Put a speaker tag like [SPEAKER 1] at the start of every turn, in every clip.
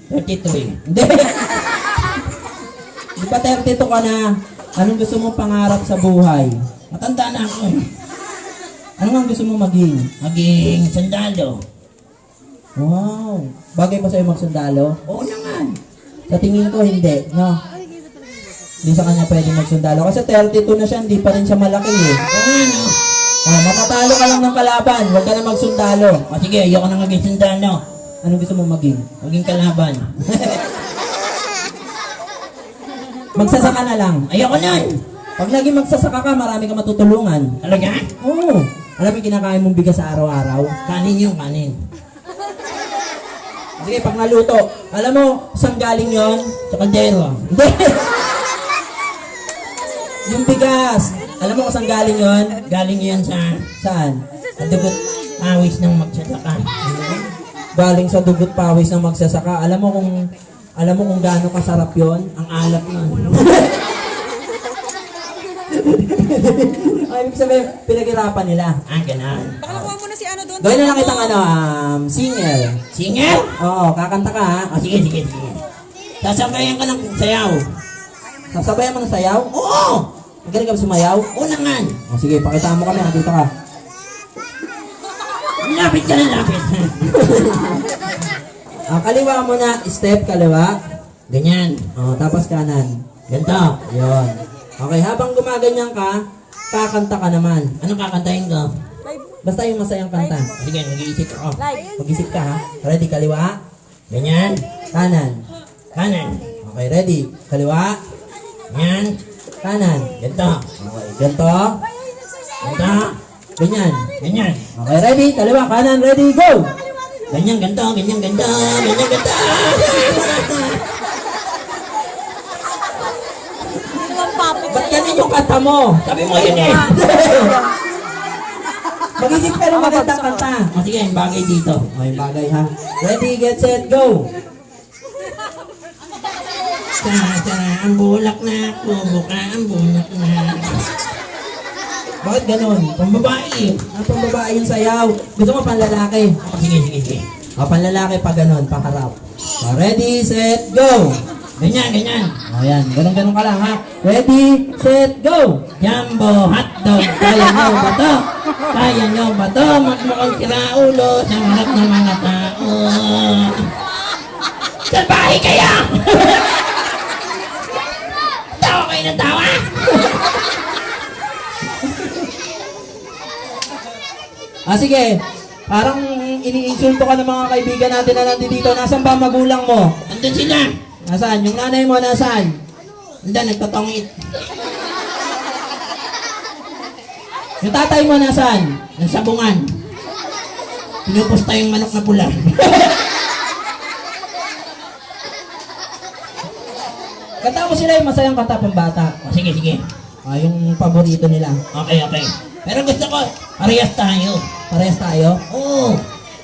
[SPEAKER 1] 33.
[SPEAKER 2] Hindi. Di ba 32 ka na? Anong gusto mong pangarap sa buhay?
[SPEAKER 1] Matanda na ako.
[SPEAKER 2] Ano nga gusto mong maging?
[SPEAKER 1] Maging sundalo.
[SPEAKER 2] Wow. Bagay ba sa'yo magsundalo?
[SPEAKER 1] Oo naman.
[SPEAKER 2] Sa tingin ko, hindi. No? Hindi sa kanya pwede magsundalo. Kasi 32 na siya, hindi pa rin siya malaki eh.
[SPEAKER 1] Oo nga, no?
[SPEAKER 2] Matatalo ka lang ng kalaban. Huwag ka na magsundalo.
[SPEAKER 1] O sige, ayoko na maging sundalo.
[SPEAKER 2] Anong gusto mong maging?
[SPEAKER 1] Maging kalaban.
[SPEAKER 2] Magsasaka na lang.
[SPEAKER 1] Ayoko nun.
[SPEAKER 2] Pag naging magsasaka ka, marami ka matutulungan.
[SPEAKER 1] Talaga?
[SPEAKER 2] Oo. Alam mo yung kinakain mong bigas sa araw-araw?
[SPEAKER 1] Kanin yung kanin.
[SPEAKER 2] Sige, pag naluto, alam mo, saan galing yon?
[SPEAKER 1] Sa kaldero.
[SPEAKER 2] Hindi. Yung bigas. Alam mo kung saan galing yon?
[SPEAKER 1] Galing yan sa
[SPEAKER 2] Saan?
[SPEAKER 1] dugot awis ng magsasaka.
[SPEAKER 2] Galing sa dugot pawis ng magsasaka. Alam mo kung gaano kasarap yon?
[SPEAKER 1] Ang alat nun.
[SPEAKER 2] Ay, ibig sabihin, pinaghirapan nila.
[SPEAKER 1] Ganon.
[SPEAKER 3] Baka nakuha mo na si ano doon.
[SPEAKER 2] Gawin na lang kitang singer.
[SPEAKER 1] Singer?
[SPEAKER 2] Oo, kakanta ka ha.
[SPEAKER 1] O sige, sige, sige. Sasabayan ka ng sayaw.
[SPEAKER 2] Sasabayan mo ng sayaw?
[SPEAKER 1] Oo!
[SPEAKER 2] Magaling ka ba sumayaw?
[SPEAKER 1] Oo naman.
[SPEAKER 2] O sige, pakitaan mo kami. Dito ka.
[SPEAKER 1] Lapit ka na lapit.
[SPEAKER 2] Kaliwa mo na. Step, kaliwa.
[SPEAKER 1] Ganyan.
[SPEAKER 2] O, tapos kanan.
[SPEAKER 1] Ganito.
[SPEAKER 2] Yun. Okay, habang gumaganyan ka, kakanta ka naman.
[SPEAKER 1] Anong kakantahin ko?
[SPEAKER 2] Basta yung masayang kanta.
[SPEAKER 1] Sige, mag-iisip ako.
[SPEAKER 2] Mag-isip ka ha. Ready, kaliwa.
[SPEAKER 1] Ganyan.
[SPEAKER 2] Kanan.
[SPEAKER 1] Kanan.
[SPEAKER 2] Okay, ready. Kaliwa.
[SPEAKER 1] Ganyan.
[SPEAKER 2] Kanan.
[SPEAKER 1] Ganito.
[SPEAKER 2] Okay, ganito.
[SPEAKER 1] Ganito.
[SPEAKER 2] Ganyan.
[SPEAKER 1] Ganyan.
[SPEAKER 2] Okay, ready. Kaliwa, kanan, ready, go!
[SPEAKER 1] Ganyan, ganito. Ganyan, ganito. Ganyan, ganito.
[SPEAKER 2] Ba't ganyan yung kanta mo?
[SPEAKER 1] Sabi mo yun eh.
[SPEAKER 2] Mag-isip ka ng magandang kanta.
[SPEAKER 1] O sige, bagay dito.
[SPEAKER 2] Okay, bagay ha. Ready, get, set, go!
[SPEAKER 1] Tara, ang bulak na. Bubuka ang bulak na.
[SPEAKER 2] Bakit ganun?
[SPEAKER 1] Pambabae.
[SPEAKER 2] Pang babae yung sayaw. Gusto mo panlalaki?
[SPEAKER 1] O sige, sige, sige.
[SPEAKER 2] Panlalaki pa ganun, paharap. Ready, set, go!
[SPEAKER 1] Ganyan, ganyan.
[SPEAKER 2] Ayan, ganun-ganun ka lang ha. Ready, set, go!
[SPEAKER 1] Jumbo hotdog. Kaya nyo ba to? Kaya nyo ba to? Magmukhang kiraulo sa harap ng mga tao. Salbahe kaya! Tawa kayo ng tawa!
[SPEAKER 2] Sige. Parang iniinsulto ka ng mga kaibigan natin na nandito. Nasaan ba magulang mo?
[SPEAKER 1] Andun sila.
[SPEAKER 2] Nasaan? Yung nanay mo, nasaan?
[SPEAKER 1] Andun, nagtatongit.
[SPEAKER 2] Yung tatay mo, nasaan?
[SPEAKER 1] Ng sabungan. Pinupusta yung manok na pula.
[SPEAKER 2] Kanta mo sila yung masayang kanta pang bata.
[SPEAKER 1] O sige, sige.
[SPEAKER 2] Yung paborito nila.
[SPEAKER 1] Okay, okay. Pero gusto ko, parehas tayo.
[SPEAKER 2] Parehas tayo?
[SPEAKER 1] Oo.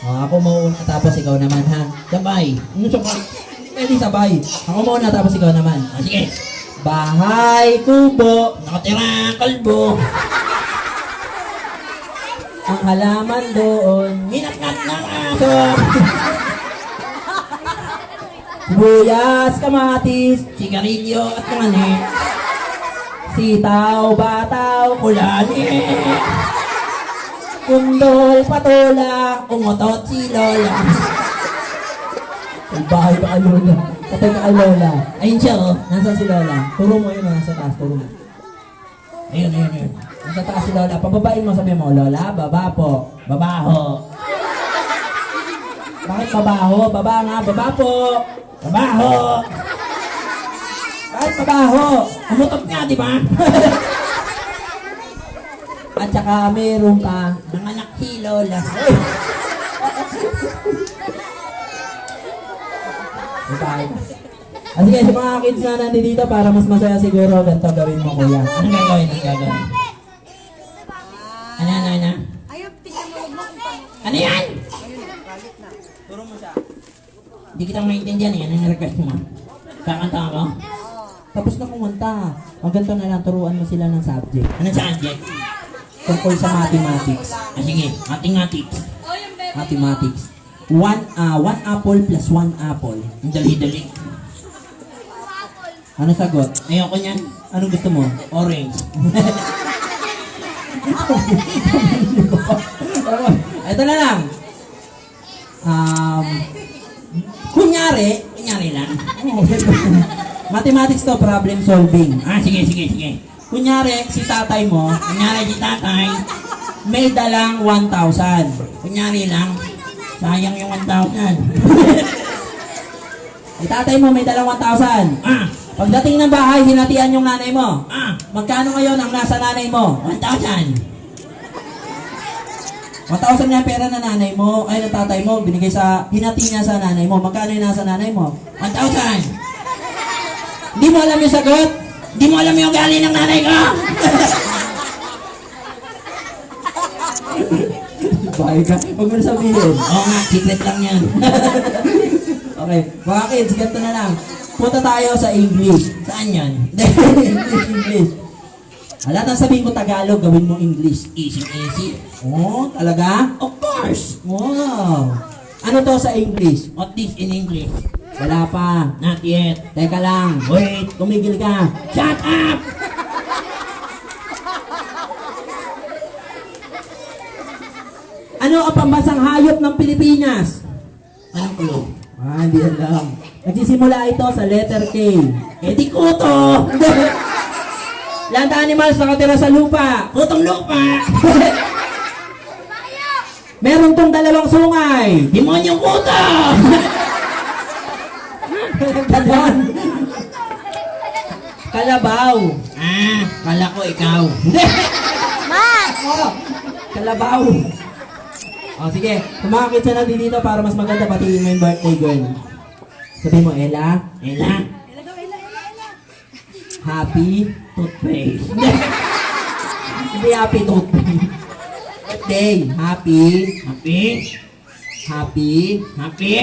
[SPEAKER 2] Ako mauna tapos ikaw naman ha.
[SPEAKER 1] Sabay.
[SPEAKER 2] Pwede sabay. Ako mauna tapos ikaw naman.
[SPEAKER 1] O sige.
[SPEAKER 2] Bahay kubo,
[SPEAKER 1] Nakatira kalbo.
[SPEAKER 2] ang halaman doon.
[SPEAKER 1] Hinatnat ng aso.
[SPEAKER 2] Sibuyas, kamatis,
[SPEAKER 1] Sigarilyo at mani.
[SPEAKER 2] sitaw, bataw,
[SPEAKER 1] Kulani.
[SPEAKER 2] kundol, patola.
[SPEAKER 1] Umutot si Lola.
[SPEAKER 2] Ang bahay ka kay Lola. Patay ka kay Lola.
[SPEAKER 1] Ayun siya oh.
[SPEAKER 2] Nasaan si Lola? Turo mo yun, nasa taas, turo mo.
[SPEAKER 1] Ayun, ayun, ayun.
[SPEAKER 2] Nasa taas si Lola. Pababain mo, sabi mo, Lola, baba po.
[SPEAKER 1] Babaho.
[SPEAKER 2] Bakit babaho? Baba nga, baba po.
[SPEAKER 1] Babaho.
[SPEAKER 2] Bakit babaho?
[SPEAKER 1] Umutot nga, di ba?
[SPEAKER 2] At saka meron ka.
[SPEAKER 1] Nanganak si Lola.
[SPEAKER 2] Bye. Sige, sa mga kids na nandito para mas masaya siguro, ganito gawin mo, kuya.
[SPEAKER 1] Anong gagawin? Anong gagawin? Ano?
[SPEAKER 3] Ayaw, tingnan mo mo kung paano.
[SPEAKER 1] Ano yan?
[SPEAKER 2] Turo mo siya.
[SPEAKER 1] Hindi kitang maintindihan eh. Anong request mo? Kakanta ako?
[SPEAKER 2] Tapos na kumanta. Ang ganito na lang, turuan mo sila ng subject.
[SPEAKER 1] Anong subject?
[SPEAKER 2] Tungkol sa mathematics.
[SPEAKER 1] Sige, mathematics.
[SPEAKER 2] Mathematics. one apple plus one apple.
[SPEAKER 1] Ang dali-dali.
[SPEAKER 2] Ano sagot?
[SPEAKER 1] Ayoko niyan.
[SPEAKER 2] Anong gusto mo?
[SPEAKER 1] Orange.
[SPEAKER 2] Ito na lang. Kunyari
[SPEAKER 1] Kunyari lang.
[SPEAKER 2] mathematics to, problem solving.
[SPEAKER 1] Sige, sige, sige.
[SPEAKER 2] Kunyari, si tatay mo,
[SPEAKER 1] Kunyari si tatay.
[SPEAKER 2] may dalang 1,000.
[SPEAKER 1] Kunyari lang. Sayang yung 1,000.
[SPEAKER 2] Si tatay mo, may dalang 1,000.
[SPEAKER 1] Ah!
[SPEAKER 2] Pagdating ng bahay, hinatian yung nanay mo.
[SPEAKER 1] Ah!
[SPEAKER 2] Magkano ngayon ang nasa nanay mo?
[SPEAKER 1] 1,000.
[SPEAKER 2] 1,000 nga pera na nanay mo, ay ng tatay mo, hinati niya sa nanay mo. Magkano yung nasa nanay mo?
[SPEAKER 1] 1,000.
[SPEAKER 2] Hindi mo alam yung sagot?
[SPEAKER 1] Di mo alam yung gali ng nanay ko.
[SPEAKER 2] Bahay ka, huwag mo na sabihin.
[SPEAKER 1] Oo nga, secret lang yan.
[SPEAKER 2] Okay, mga kids, ganito na lang. Punta tayo sa English.
[SPEAKER 1] Saan yan?
[SPEAKER 2] English. Lahat ng sabihin ko Tagalog, gawin mo English.
[SPEAKER 1] Easy, easy.
[SPEAKER 2] Oh, talaga?
[SPEAKER 1] Of course.
[SPEAKER 2] Wow. Ano to sa English?
[SPEAKER 1] What is in English?
[SPEAKER 2] Wala pa.
[SPEAKER 1] Not yet.
[SPEAKER 2] Teka lang.
[SPEAKER 1] Wait.
[SPEAKER 2] Tumigil ka.
[SPEAKER 1] Shut up!
[SPEAKER 2] Ano ang pambansang hayop ng Pilipinas?
[SPEAKER 1] Anong clue?
[SPEAKER 2] Hindi alam. Nagsisimula ito sa letter K.
[SPEAKER 1] Eh di kuto!
[SPEAKER 2] Land animals nakatira sa lupa.
[SPEAKER 1] Kutong lupa!
[SPEAKER 2] Meron tong dalawang sungay.
[SPEAKER 1] Demonyong kuto!
[SPEAKER 2] Ganon. Kalabaw.
[SPEAKER 1] Kala ko ikaw.
[SPEAKER 2] Oh, kalabaw. Sige. Kumakit siya natin dito para mas maganda patiin mo yung birthday girl. Sabi mo, Ella.
[SPEAKER 1] Ella?
[SPEAKER 2] Happy
[SPEAKER 1] Toothpaste.
[SPEAKER 2] Hindi happy toothpaste. Birthday. Happy.
[SPEAKER 1] Happy?
[SPEAKER 2] Happy.
[SPEAKER 1] Happy?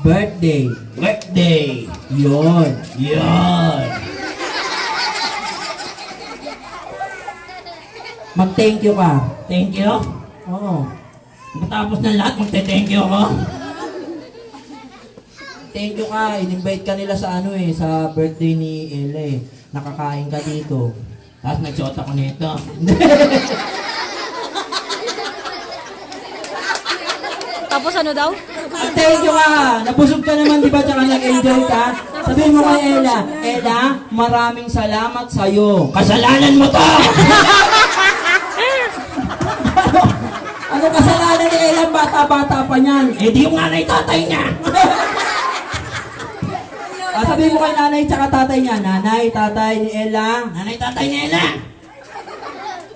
[SPEAKER 2] Birthday.
[SPEAKER 1] Birthday.
[SPEAKER 2] Yun.
[SPEAKER 1] Yun.
[SPEAKER 2] Mag-thank you ka.
[SPEAKER 1] Thank you.
[SPEAKER 2] Oo.
[SPEAKER 1] Matapos ng lahat, magte-thank you ako.
[SPEAKER 2] Thank you ka. In-invite ka nila sa sa birthday ni Ella eh. Nakakain ka dito.
[SPEAKER 1] Tapos nagsuot ako nito.
[SPEAKER 3] Tapos ano daw?
[SPEAKER 2] Thank you ka. Nabusog ka naman, di ba? Tsaka nag-enjoy ka. Sabihin mo kay Ella, Ella, maraming salamat sa'yo.
[SPEAKER 1] Kasalanan mo to!
[SPEAKER 2] Ano kasalanan ni Ella? Bata-bata pa niyan.
[SPEAKER 1] Eh di yung nanay tatay niya.
[SPEAKER 2] Sabihin mo kay nanay tsaka tatay niya, nanay, tatay ni Ella,
[SPEAKER 1] Nanay tatay niya Ella.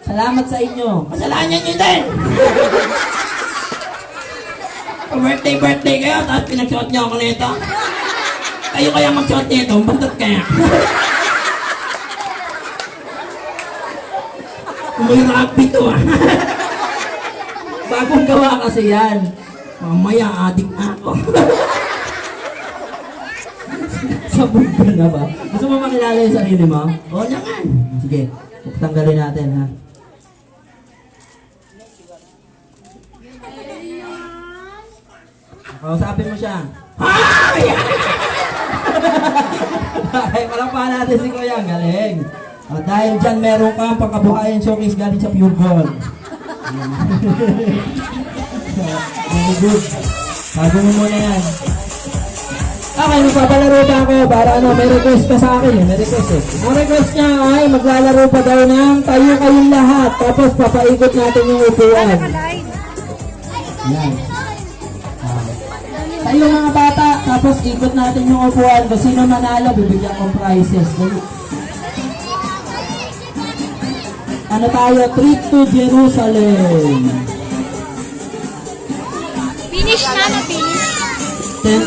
[SPEAKER 2] salamat sa inyo.
[SPEAKER 1] Kasalanan niyo din. Birthday kayo, tapos pinagsuot niyo ako nito. Kayo kaya magsuot nito, bantot kaya. May rugby to ah.
[SPEAKER 2] Bagong gawa kasi yan.
[SPEAKER 1] Mamaya, adik na ako.
[SPEAKER 2] Sabog ka na ba? Gusto mo makilala yung sarili mo?
[SPEAKER 1] Oo naman.
[SPEAKER 2] Sige, tanggalin natin ha. Kausapin mo siya.
[SPEAKER 1] Ay!
[SPEAKER 2] Okay, palakpakan natin si Kuya. Ang galing. Dahil dyan meron kang pangkabuhayan showcase galing sa Pure Gold. Very good. Bago mo muna yan. Okay, magpapalaro pa ako para may request ka sa akin eh. May request eh. Ang request niya ay maglalaro pa daw ng tayo kayong lahat. Tapos papaikot natin yung upuan. Yan. Tayo mga bata, tapos ikot natin yung upuan. Kung sino manalo, bibigyan kong prizes. Dali. Ano tayo? Trip to Jerusalem.
[SPEAKER 3] Finish na, na-finish.
[SPEAKER 2] 10